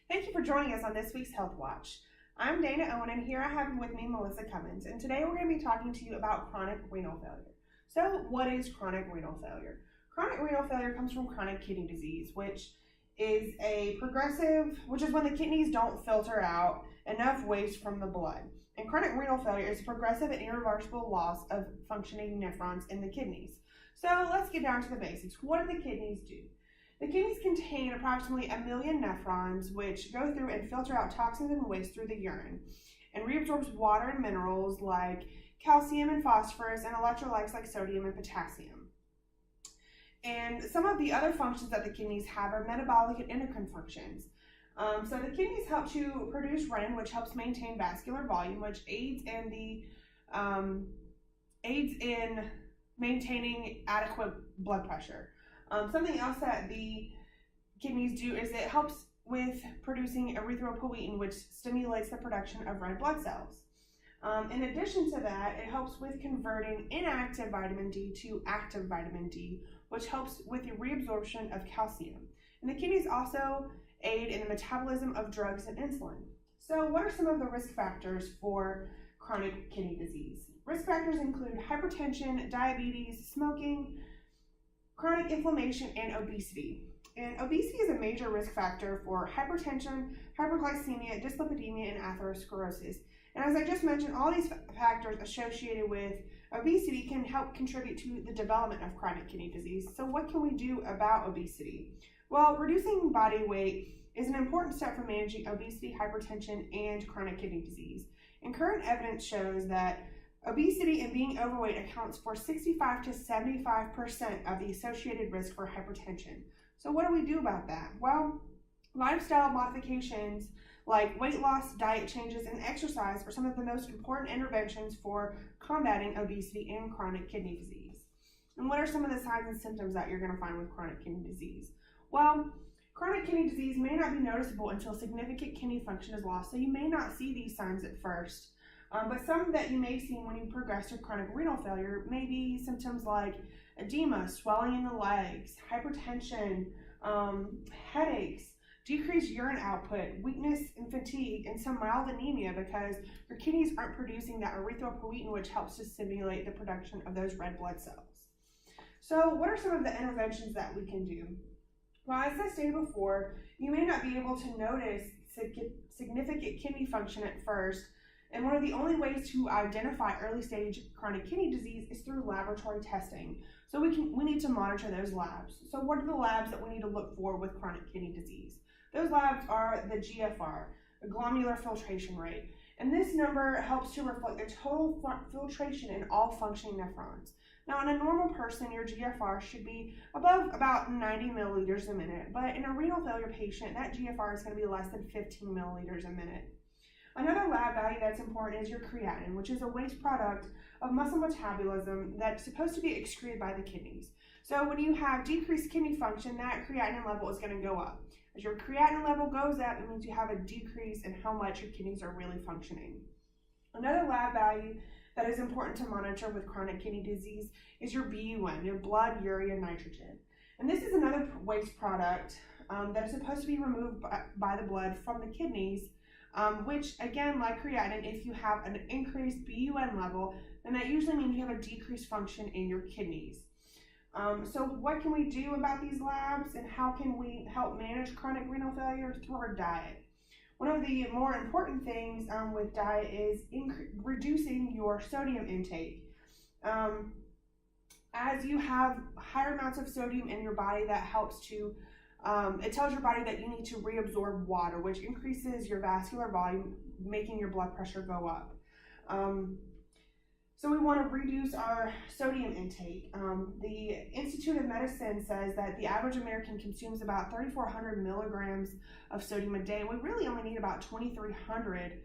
Thank you for joining us on this week's Health Watch. I'm Dana Owen, and here I have with me Melissa Cummins, and today we're going to be talking to you about chronic renal failure. So, what is chronic renal failure? Chronic renal failure comes from chronic kidney disease, which is when the kidneys don't filter out enough waste from the blood. And chronic renal failure is progressive and irreversible loss of functioning nephrons in the kidneys. So, let's get down to the basics. What do the kidneys do? The kidneys contain approximately 1 million nephrons, which go through and filter out toxins and waste through the urine, and reabsorbs water and minerals like calcium and phosphorus, and electrolytes like sodium and potassium. And some of the other functions that the kidneys have are metabolic and endocrine functions. So the kidneys help to produce renin, which helps maintain vascular volume, which aids in maintaining adequate blood pressure. Something else that the kidneys do is it helps with producing erythropoietin, which stimulates the production of red blood cells. In addition to that, it helps with converting inactive vitamin D to active vitamin D, which helps with the reabsorption of calcium. And the kidneys also aid in the metabolism of drugs and insulin. So what are some of the risk factors for chronic kidney disease? Risk factors include hypertension, diabetes, smoking, chronic inflammation, and obesity. And obesity is a major risk factor for hypertension, hyperglycemia, dyslipidemia, and atherosclerosis. And as I just mentioned, all these factors associated with obesity can help contribute to the development of chronic kidney disease. So what can we do about obesity? Well, reducing body weight is an important step for managing obesity, hypertension, and chronic kidney disease. And current evidence shows that obesity and being overweight accounts for 65 to 75% of the associated risk for hypertension. So what do we do about that? Well, lifestyle modifications like weight loss, diet changes, and exercise are some of the most important interventions for combating obesity and chronic kidney disease. And what are some of the signs and symptoms that you're going to find with chronic kidney disease? Well, chronic kidney disease may not be noticeable until significant kidney function is lost, so you may not see these signs at first. But some that you may see when you progress to chronic renal failure may be symptoms like edema, swelling in the legs, hypertension, headaches, decreased urine output, weakness and fatigue, and some mild anemia because your kidneys aren't producing that erythropoietin, which helps to stimulate the production of those red blood cells. So what are some of the interventions that we can do? Well, as I stated before, you may not be able to notice significant kidney function at first, and one of the only ways to identify early stage chronic kidney disease is through laboratory testing. So we need to monitor those labs. So what are the labs that we need to look for with chronic kidney disease? Those labs are the GFR, the glomerular filtration rate. And this number helps to reflect the total filtration in all functioning nephrons. Now, in a normal person, your GFR should be above about 90 milliliters a minute, but in a renal failure patient, that GFR is going to be less than 15 milliliters a minute. Another lab value that's important is your creatinine, which is a waste product of muscle metabolism that's supposed to be excreted by the kidneys. So when you have decreased kidney function, that creatinine level is going to go up. As your creatinine level goes up, it means you have a decrease in how much your kidneys are really functioning. Another lab value that is important to monitor with chronic kidney disease is your BUN, your blood urea nitrogen. And this is another waste product that is supposed to be removed by the blood from the kidneys, which again, like creatinine, if you have an increased BUN level, then that usually means you have a decreased function in your kidneys. So what can we do about these labs, and how can we help manage chronic renal failure? Through our diet. One of the more important things with diet is reducing your sodium intake. As you have higher amounts of sodium in your body, that helps to it tells your body that you need to reabsorb water, which increases your vascular volume, making your blood pressure go up. So we want to reduce our sodium intake. The Institute of Medicine says that the average American consumes about 3,400 milligrams of sodium a day. We really only need about 2,300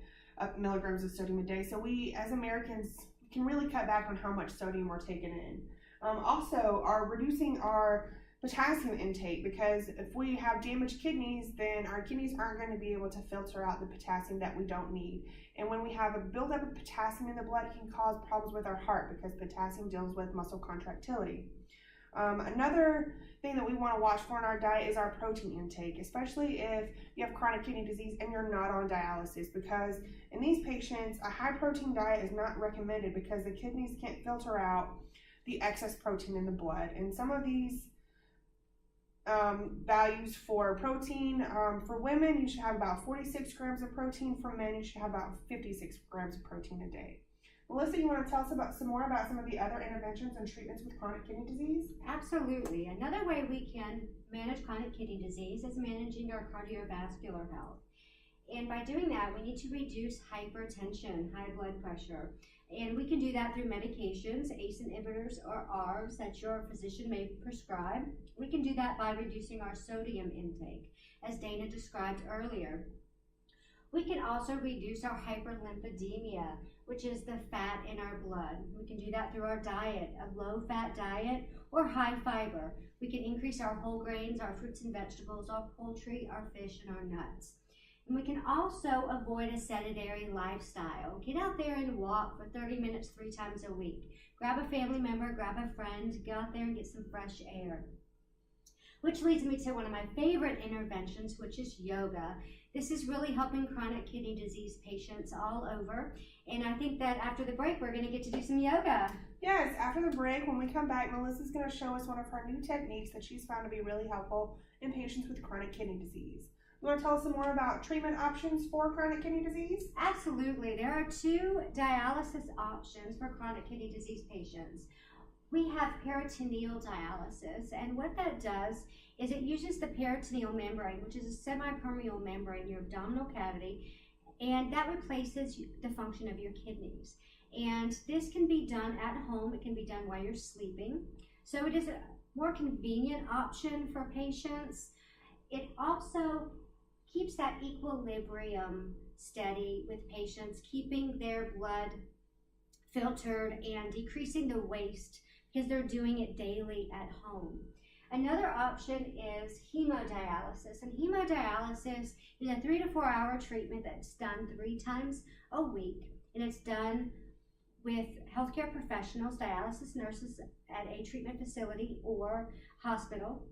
milligrams of sodium a day. So we, as Americans, can really cut back on how much sodium we're taking in. Also, reducing our potassium intake, because if we have damaged kidneys, then our kidneys aren't going to be able to filter out the potassium that we don't need. And when we have a buildup of potassium in the blood, it can cause problems with our heart because potassium deals with muscle contractility. Another thing that we want to watch for in our diet is our protein intake, especially if you have chronic kidney disease and you're not on dialysis, because in these patients, a high protein diet is not recommended because the kidneys can't filter out the excess protein in the blood. And some of these values for protein, for women, you should have about 46 grams of protein. For men, you should have about 56 grams of protein a day. Melissa, you want to tell us some more about some of the other interventions and treatments with chronic kidney disease? Absolutely. Another way we can manage chronic kidney disease is managing our cardiovascular health. And by doing that, we need to reduce hypertension, high blood pressure. And we can do that through medications, ACE inhibitors or ARBs that your physician may prescribe. We can do that by reducing our sodium intake, as Dana described earlier. We can also reduce our hyperlipidemia, which is the fat in our blood. We can do that through our diet, a low-fat diet or high fiber. We can increase our whole grains, our fruits and vegetables, our poultry, our fish, and our nuts. And we can also avoid a sedentary lifestyle. Get out there and walk for 30 minutes 3 times a week. Grab a family member, grab a friend, go out there and get some fresh air. Which leads me to one of my favorite interventions, which is yoga. This is really helping chronic kidney disease patients all over. And I think that after the break, we're going to get to do some yoga. Yes, after the break, when we come back, Melissa's going to show us one of her new techniques that she's found to be really helpful in patients with chronic kidney disease. You want to tell us some more about treatment options for chronic kidney disease? Absolutely. There are 2 dialysis options for chronic kidney disease patients. We have peritoneal dialysis, and what that does is it uses the peritoneal membrane, which is a semi-permeable membrane in your abdominal cavity, and that replaces the function of your kidneys. And this can be done at home. It can be done while you're sleeping. So it is a more convenient option for patients. It also keeps that equilibrium steady with patients, keeping their blood filtered and decreasing the waste because they're doing it daily at home. Another option is hemodialysis, and hemodialysis is a 3 to 4 hour treatment that's done 3 times a week, and it's done with healthcare professionals, dialysis nurses at a treatment facility or hospital,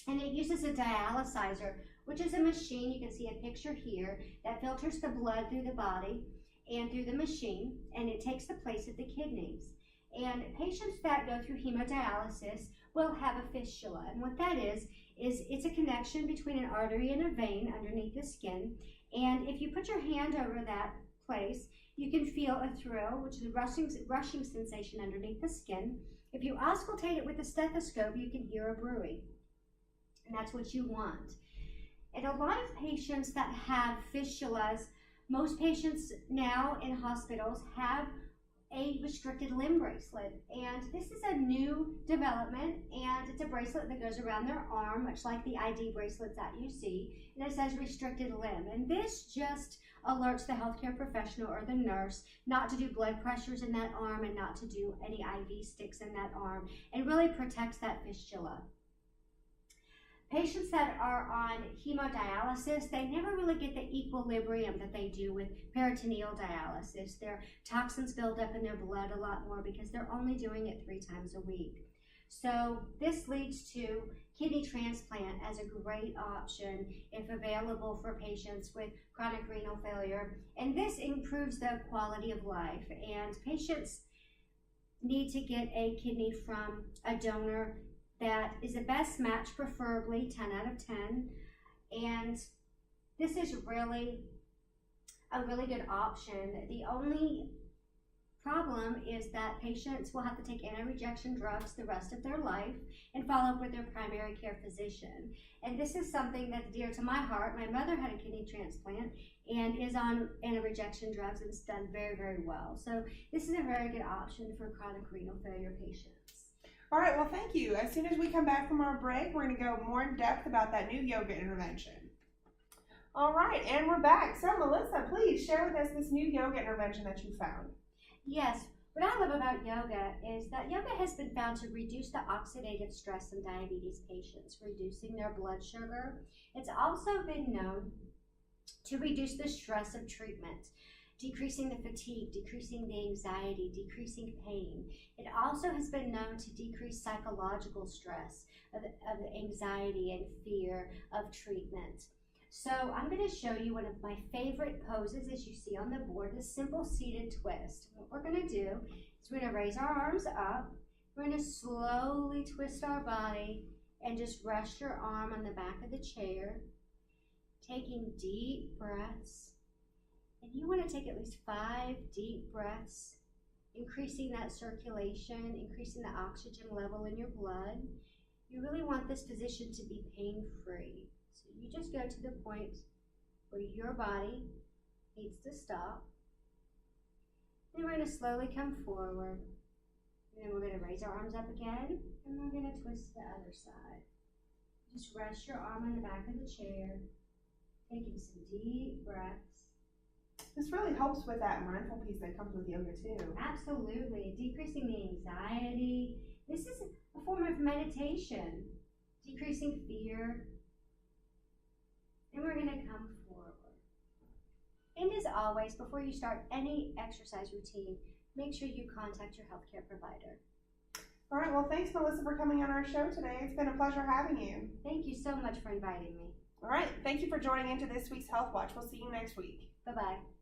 and it uses a dialyzer, which is a machine. You can see a picture here that filters the blood through the body and through the machine, and it takes the place of the kidneys. And patients that go through hemodialysis will have a fistula. And what that is it's a connection between an artery and a vein underneath the skin. And if you put your hand over that place, you can feel a thrill, which is a rushing sensation underneath the skin. If you auscultate it with a stethoscope, you can hear a bruit. And that's what you want. And a lot of patients that have fistulas, most patients now in hospitals have a restricted limb bracelet, and this is a new development, and it's a bracelet that goes around their arm, much like the ID bracelets that you see, and it says restricted limb. And this just alerts the healthcare professional or the nurse not to do blood pressures in that arm and not to do any IV sticks in that arm, and really protects that fistula. Patients that are on hemodialysis, they never really get the equilibrium that they do with peritoneal dialysis. Their toxins build up in their blood a lot more because they're only doing it 3 times a week. So this leads to kidney transplant as a great option if available for patients with chronic renal failure. And this improves the quality of life. And patients need to get a kidney from a donor that is the best match, preferably 10 out of 10. And this is really a really good option. The only problem is that patients will have to take anti-rejection drugs the rest of their life and follow up with their primary care physician. And this is something that's dear to my heart. My mother had a kidney transplant and is on anti-rejection drugs and it's done very, very well. So this is a very good option for chronic renal failure patients. All right, well, thank you. As soon as we come back from our break, we're going to go more in depth about that new yoga intervention. All right, and we're back. So, Melissa, please share with us this new yoga intervention that you found. Yes, what I love about yoga is that yoga has been found to reduce the oxidative stress in diabetes patients, reducing their blood sugar. It's also been known to reduce the stress of treatment. decreasing the fatigue, decreasing the anxiety, decreasing pain. It also has been known to decrease psychological stress of anxiety and fear of treatment. So I'm going to show you one of my favorite poses, as you see on the board, the simple seated twist. What we're going to do is we're going to raise our arms up. We're going to slowly twist our body and just rest your arm on the back of the chair, taking deep breaths. And you want to take at least 5 deep breaths, increasing that circulation, increasing the oxygen level in your blood. You really want this position to be pain-free. So you just go to the point where your body needs to stop. Then we're going to slowly come forward. And then we're going to raise our arms up again, and we're going to twist to the other side. Just rest your arm on the back of the chair, taking some deep breaths. This really helps with that mindful piece that comes with yoga too. Absolutely. Decreasing the anxiety. This is a form of meditation. Decreasing fear. And we're going to come forward. And as always, before you start any exercise routine, make sure you contact your healthcare provider. All right, well, thanks, Melissa, for coming on our show today. It's been a pleasure having you. Thank you so much for inviting me. All right, thank you for joining into this week's Health Watch. We'll see you next week. Bye-bye.